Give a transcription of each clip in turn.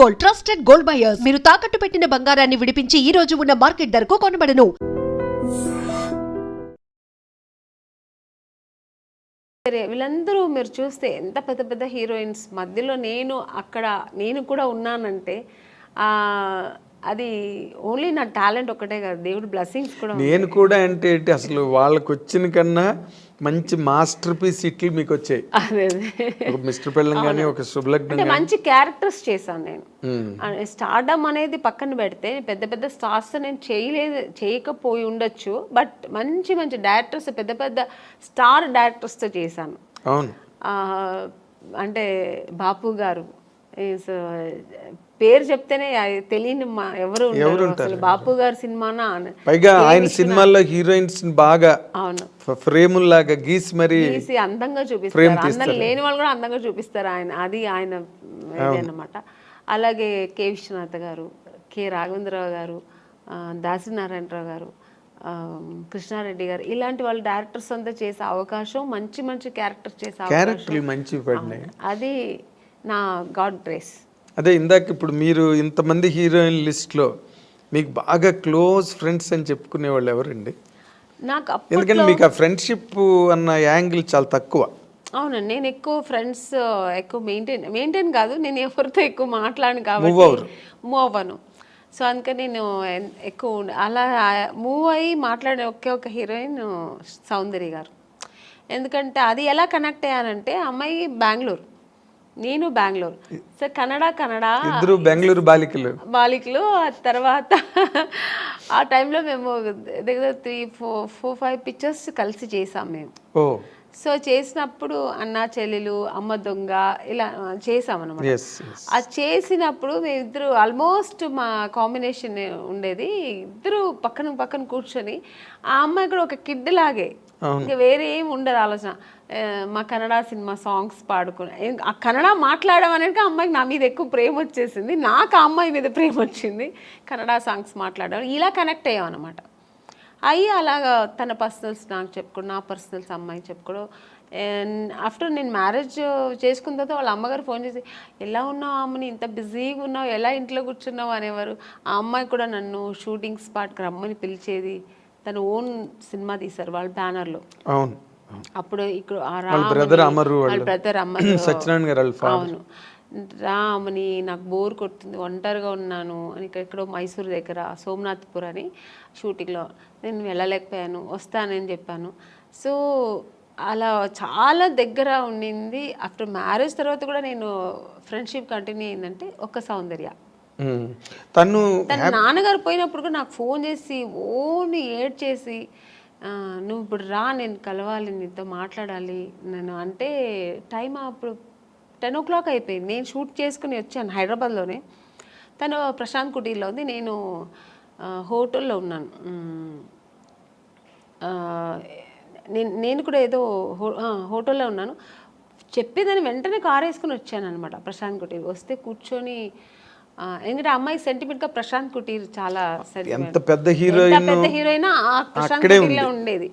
Gold, trusted gold buyers. మీరు తాకట్టు పెట్టిన బంగారాన్ని విడిపించి ఈ రోజు ఉన్న మార్కెట్ ధరకు కొనబడను. వీళ్ళందరూ మీరు చూస్తే ఎంత పెద్ద పెద్ద హీరోయిన్స్ మధ్యలో నేను కూడా ఉన్నానంటే అది ఓన్లీ నా టాలెంట్ ఒకటే కాదు, దేవుడి బ్లెస్సింగ్స్ కూడా. నేను కూడా అంటే ఏంటి, అసలు వాళ్ళకి వచ్చిన కన్నా మంచి మాస్టర్ పీస్ ఇట్లు మీకు వచ్చాయి. అదే ఒక మిస్టర్ పెళ్ళం కానీ ఒక శుభలగ్నం అంటే మంచి క్యారెక్టర్స్ చేశాను నేను. స్టార్డమ్ అనేది పక్కన పెడితే పెద్ద పెద్ద స్టార్స్ నేను చేయకపోయి ఉండొచ్చు, బట్ మంచి మంచి డైరెక్టర్స్, పెద్ద పెద్ద స్టార్ డైరెక్టర్స్తో చేశాను. అవును. అంటే బాపు గారు పేరు చెప్తేనే తెలియని ఎవరు ఉంటారు. బాపు గారి సినిమానా, పైగా ఆయన సినిమాల్లో హీరోయిన్స్ బాగా అవును ఫ్రేముల్లాగా గీసి మరి అందంగా చూపిస్తారు. అందరు లేని వాళ్ళు కూడా అందంగా చూపిస్తారు అది ఆయన అన్నమాట. అలాగే కె విశ్వనాథ్ గారు, కె రాఘవేంద్రరావు గారు, దాసనారాయణరావు గారు, కృష్ణారెడ్డి గారు, ఇలాంటి వాళ్ళు డైరెక్టర్స్ అంతా చేసే అవకాశం, మంచి మంచి క్యారెక్టర్స్ చేసే అవకాశం, మంచి అది నా గాడ్ గ్రేస్. అదే ఇందాక ఇప్పుడు మీరు ఇంతమంది హీరోయిన్ లిస్ట్లో మీకు బాగా క్లోజ్ ఫ్రెండ్స్ అని చెప్పుకునే వాళ్ళు ఎవరండి? నాకు ఎందుకంటే మీకు ఆ ఫ్రెండ్షిప్ అన్న యాంగిల్ చాలా తక్కువ. అవునండి, నేను ఎక్కువ ఫ్రెండ్స్ ఎక్కువ మెయింటైన్ కాదు, నేను ఎవరితో ఎక్కువ మాట్లాడను కాబట్టి మూవ్ అవ్వను. సో అందుకని నేను ఎక్కువ అలా మూవ్ అయ్యి మాట్లాడే ఒక హీరోయిన్ సౌందర్య గారు. ఎందుకంటే అది ఎలా కనెక్ట్ అయ్యానంటే, అమ్మాయి బెంగళూరు, నేను బెంగళూరు. సో ఇద్దరు బెంగళూరు బాలికలు. తర్వాత ఆ టైంలో మేము దగ్గర 3-4-5 పిక్చర్స్ కలిసి చేసాం మేము. సో చేసినప్పుడు అన్న చెల్లెలు, అమ్మ దొంగ, ఇలా చేసామన్నమాట. అది చేసినప్పుడు మేమిద్దరు ఆల్మోస్ట్ మా కాంబినేషన్ ఉండేది. ఇద్దరు పక్కన పక్కన కూర్చొని, ఆ అమ్మాయి కూడా ఒక కిడ్ లాగే, ఇంకా వేరే ఏం ఉండదు ఆలోచన. మా కన్నడ సినిమా సాంగ్స్ పాడుకుని, ఆ కన్నడ మాట్లాడడం అనేది అమ్మాయికి నా మీద ఎక్కువ ప్రేమ వచ్చేసింది, నాకు ఆ అమ్మాయి మీద ప్రేమ వచ్చింది. కన్నడ సాంగ్స్ మాట్లాడడం, ఇలా కనెక్ట్ అయ్యాం అనమాట. అయ్యి అలాగా తన పర్సనల్స్ నాకు చెప్పుకోవడం, నా పర్సనల్స్ అమ్మాయికి చెప్పుకోవడం. ఆఫ్టర్ నేను మ్యారేజ్ చేసుకున్న తర్వాత వాళ్ళ అమ్మగారు ఫోన్ చేసి, ఎలా ఉన్నావు అమ్మని, ఇంత బిజీగా ఉన్నావు, ఎలా ఇంట్లో కూర్చున్నావు అనేవారు. ఆ అమ్మాయి కూడా నన్ను షూటింగ్ స్పాట్కి రమ్మని పిలిచేది. తను ఓన్ సినిమా తీశారు వాళ్ళ బ్యానర్లో. అవును. అప్పుడు ఇక్కడ బ్రదర్ అమరు, అవును, రామని నాకు బోర్ కొడుతుంది, ఒంటరిగా ఉన్నాను అని, ఎక్కడో మైసూర్ దగ్గర సోమనాథ్పూర్ అని షూటింగ్లో నేను వెళ్ళలేకపోయాను, వస్తానని చెప్పాను. సో అలా చాలా దగ్గర ఉండింది. ఆఫ్టర్ మ్యారేజ్ తర్వాత కూడా నేను ఫ్రెండ్షిప్ కంటిన్యూ అయిందంటే ఒక సౌందర్య. తన నాన్నగారు పోయినప్పుడు కూడా నాకు ఫోన్ చేసి ఓన్లీ ఏడ్ చేసి, నువ్వు ఇప్పుడు రా, నేను కలవాలి, నీతో మాట్లాడాలి నేను అంటే. టైం అప్పుడు 10 o'clock అయిపోయింది. నేను షూట్ చేసుకుని వచ్చాను హైదరాబాద్లోనే. తను ప్రశాంత్ కుటీర్లో ఉంది, నేను హోటల్లో ఉన్నాను. నేను కూడా ఏదో హోటల్లో ఉన్నాను. చెప్పేదాన్ని వెంటనే కారు వేసుకుని వచ్చాను అనమాట ప్రశాంత్ కుటీర్. వస్తే కూర్చొని, ఎందుకంటే అమ్మాయి సెంటిమెంట్గా ప్రశాంత్ కుటీర్ చాలా ఎంత పెద్ద హీరోయిన్ ఆ ప్రశాంత్ కుటీర్లో ఉండేది.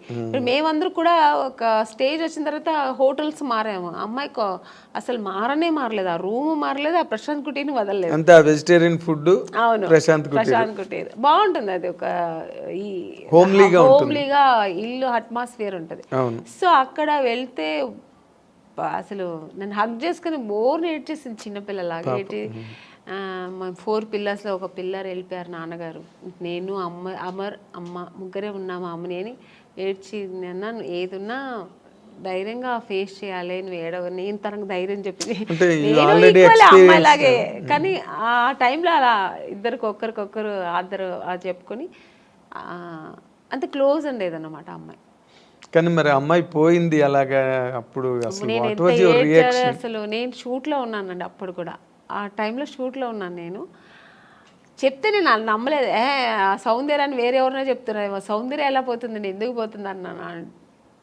మేమందరూ కూడా ఒక స్టేజ్ వచ్చిన తర్వాత హోటల్స్ మారాము. అమ్మాయికి అసలు మారలేదు, ఆ రూమ్ మారలేదు, ఆ ప్రశాంత్ కుటీర్ని వదలలేదు. అంతా వెజిటేరియన్ ఫుడ్. అవును, ప్రశాంత్ కుటీర్ బాగుంటుంది. అది ఒక ఈ హోమ్లీగా ఇల్లు అట్మాస్ఫియర్ ఉంటుంది. సో అక్కడ వెళ్తే అసలు నన్ను హగ్ చేసుకుని బోర్ ఏడ్చేసింది, చిన్నపిల్లలాగా ఏడ్చి. మా 4 పిల్లర్స్లో ఒక పిల్లర్ వెళ్ళిపోయారు నాన్నగారు, నేను అమ్మ ముగ్గురే ఉన్నాము అమ్మని అని ఏడ్చి. అన్నాను, ఏదున్నా ధైర్యంగా ఫేస్ చేయాలి, నువ్వు నేను తనకు ధైర్యం చెప్పింది, నేను అమ్మాయిలాగే. కానీ ఆ టైంలో అలా ఒకరికొకరు ఆద్దరు చెప్పుకొని అంత క్లోజ్ ఉండేదన్నమాట అమ్మాయి. కానీ మరి అమ్మాయి పోయింది అలాగా, అప్పుడు అసలు నేను షూట్లో ఉన్నానండి. అప్పుడు కూడా ఆ టైంలో షూట్లో ఉన్నాను. నేను చెప్తే నేను నమ్మలేదు. సౌందర్యాన్ని వేరే ఎవరైనా చెప్తున్నారు, సౌందర్య ఎలా పోతుంది, ఎందుకు పోతుంది అన్నాను.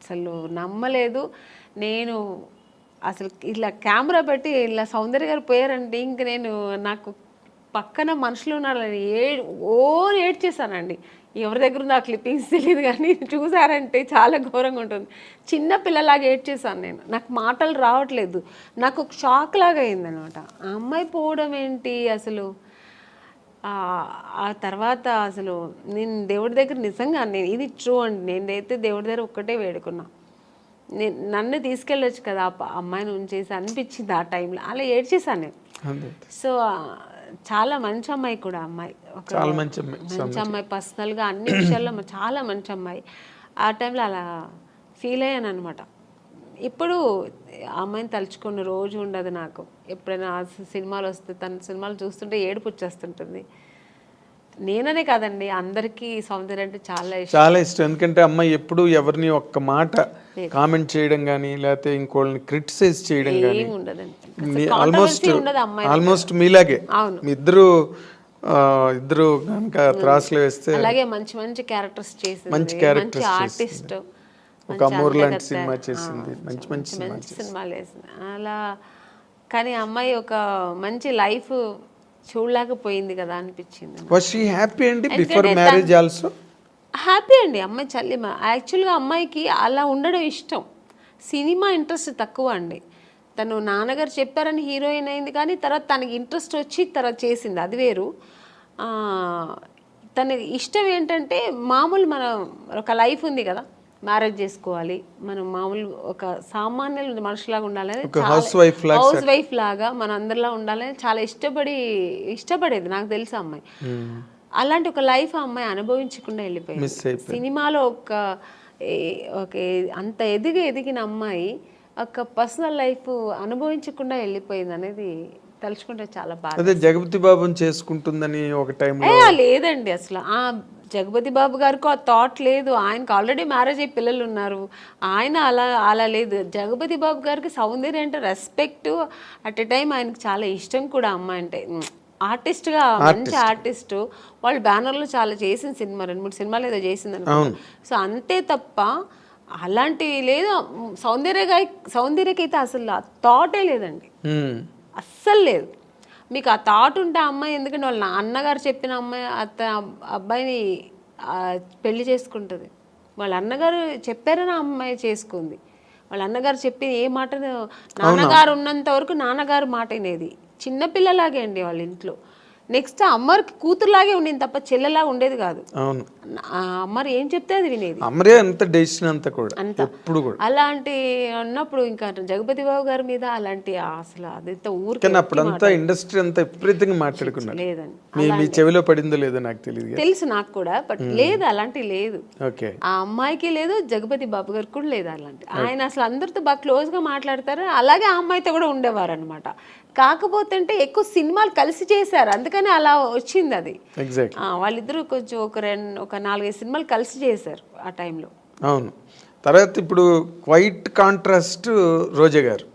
అసలు నమ్మలేదు నేను. అసలు ఇలా కెమెరా పెట్టి ఇలా సౌందర్య గారు పోయారంటే ఇంక నాకు పక్కన మనుషులు ఉన్నారని ఏడ్చేసానండి. ఎవరి దగ్గర ఉన్న క్లిప్పింగ్స్ తెలియదు కానీ చూసారంటే చాలా ఘోరంగా ఉంటుంది. చిన్న పిల్లలాగా ఏడ్చేసాను నేను. నాకు మాటలు రావట్లేదు. నాకు ఒక షాక్ లాగా అయిందనమాట. ఆ అమ్మాయి పోవడం ఏంటి అసలు. ఆ తర్వాత అసలు నేను దేవుడి దగ్గర నిజంగా నేను ఇది ట్రూ అండి, నేనైతే దేవుడి దగ్గర ఒక్కటే వేడుకున్నా, నన్ను తీసుకెళ్ళొచ్చు కదా అమ్మాయిని ఉంచేసి అనిపించింది ఆ టైంలో. అలా ఏడ్చేసాను నేను. సో చాలా మంచి అమ్మాయి కూడా అమ్మాయి, ఒక మంచి అమ్మాయి, పర్సనల్గా అన్ని విషయాల్లో చాలా మంచి అమ్మాయి. ఆ టైంలో అలా ఫీల్ అయ్యాను అనమాట. ఇప్పుడు అమ్మాయిని తలుచుకున్న రోజు ఉండదు నాకు. ఎప్పుడైనా సినిమాలు వస్తే తన సినిమాలు చూస్తుంటే ఏడుపు వచ్చేస్తుంటుంది. నేననే కాదండి, అందరికీ సౌందర్య అంటే చాలా ఇష్టం. ఎందుకంటే అమ్మాయి ఎప్పుడు ఎవరిని ఒక్క మాట కామెంట్ చేయడం కానీ లేకపోతే ఇంకోళ్ళని క్రిటిసైజ్ చేయడం కానీ ఉండదండి. ఆల్మోస్ట్ మీలాగే ఇద్దరు కనుక త్రాసులు వేస్తే అలాగే మంచి మంచి క్యారెక్టర్స్ చేసింది, మంచి ఆర్టిస్ట్, ఒక అమూర్ లాంటి సినిమా చేసింది, మంచి సినిమాలు వేసింది అలా. కానీ అమ్మాయి ఒక మంచి లైఫ్ చూడలేకపోయింది కదా అనిపించింది. వాస్ షీ హ్యాపీ అండి బిఫోర్ మ్యారేజ్ ఆల్సో? హ్యాపీ అండి అమ్మాయి చల్లిమ. యాక్చువల్గా అమ్మాయికి అలా ఉండడం ఇష్టం, సినిమా ఇంట్రెస్ట్ తక్కువ అండి. తను నాన్నగారు చెప్పారని హీరోయిన్ అయింది, కానీ తర్వాత తనకి ఇంట్రెస్ట్ వచ్చి తర్వాత చేసింది, అది వేరు. తన ఇష్టం ఏంటంటే మామూలు మన ఒక లైఫ్ ఉంది కదా, మ్యారేజ్ చేసుకోవాలి, మనం మామూలు ఒక సామాన్య మనుషులాగా ఉండాలని, హౌస్ వైఫ్ లాగా మన అందరిలా ఉండాలని చాలా ఇష్టపడేది నాకు తెలుసు అమ్మాయి. అలాంటి ఒక లైఫ్ ఆ అమ్మాయి అనుభవించకుండా వెళ్ళిపోయింది. సినిమాలో ఒక అంత ఎదిగిన అమ్మాయి ఒక పర్సనల్ లైఫ్ అనుభవించకుండా వెళ్ళిపోయింది అనేది తలుచుకుంటే చాలా బాధ. అదే జగపతి బాబుని చేసుకుంటుందని ఒక టైంలో లేదండి, అసలు ఆ జగపతి బాబు గారికి ఆ థాట్ లేదు. ఆయనకు ఆల్రెడీ మ్యారేజ్ అయ్యి పిల్లలు ఉన్నారు, ఆయన అలా లేదు. జగపతి బాబు గారికి సౌందర్య అంటే రెస్పెక్ట్, అట్ ఎ టైం ఆయనకు చాలా ఇష్టం కూడా అమ్మాయి అంటే. ఆర్టిస్ట్గా మంచి ఆర్టిస్ట్, వాళ్ళు బ్యానర్లో చాలా చేసిన సినిమా 2-3 సినిమాలు ఏదో చేసింది అనుకుంటా. సో అంతే తప్ప అలాంటివి లేదు. సౌందర్యకైతే అసలు ఆ థాటే లేదండి, అస్సలు లేదు. మీకు ఆ థాట్ ఉంటే ఆ అమ్మాయి, ఎందుకంటే వాళ్ళ అన్నగారు చెప్పిన అమ్మాయి అబ్బాయిని పెళ్లి చేసుకుంటుంది. వాళ్ళ అన్నగారు చెప్పారని ఆ అమ్మాయి చేసుకుంది. వాళ్ళ అన్నగారు చెప్పి ఏ మాట, నాన్నగారు ఉన్నంత వరకు నాన్నగారు మాట వినేది. చిన్నపిల్లలాగే అండి వాళ్ళ ఇంట్లో. నెక్స్ట్ అమ్మకి కూతురులాగే ఉండేది తప్ప చెల్లెలాగా ఉండేది కాదు. అమ్మరు ఏం చెప్తే అది వినేది. అలాంటి అన్నప్పుడు ఇంకా జగపతి బాబు గారి మీద అలాంటి అసలు అదంతా ఊరికి ఇండస్ట్రీ అంతా విపరీతంగా మాట్లాడుకున్నారు. లేదండి, చెవిలో పడిందో లేదో నాకు తెలియదు, తెలుసు నాకు కూడా, బట్ లేదు అలాంటి లేదు. ఆ అమ్మాయికి లేదు, జగపతి బాబు గారికి కూడా లేదు అలాంటి. ఆయన అసలు అందరితో బాగా క్లోజ్ గా మాట్లాడతారు. అలాగే ఆ అమ్మాయితో కూడా ఉండేవారు అనమాట. కాకపోతే అంటే ఎక్కువ సినిమాలు కలిసి చేశారు, అందుకని అలా వచ్చింది అది. వాళ్ళిద్దరూ కొంచెం ఒక 4-5 సినిమాలు కలిసి చేశారు ఆ టైంలో. అవును. తర్వాత ఇప్పుడు క్వైట్ కాంట్రాస్ట్ రోజా గారు.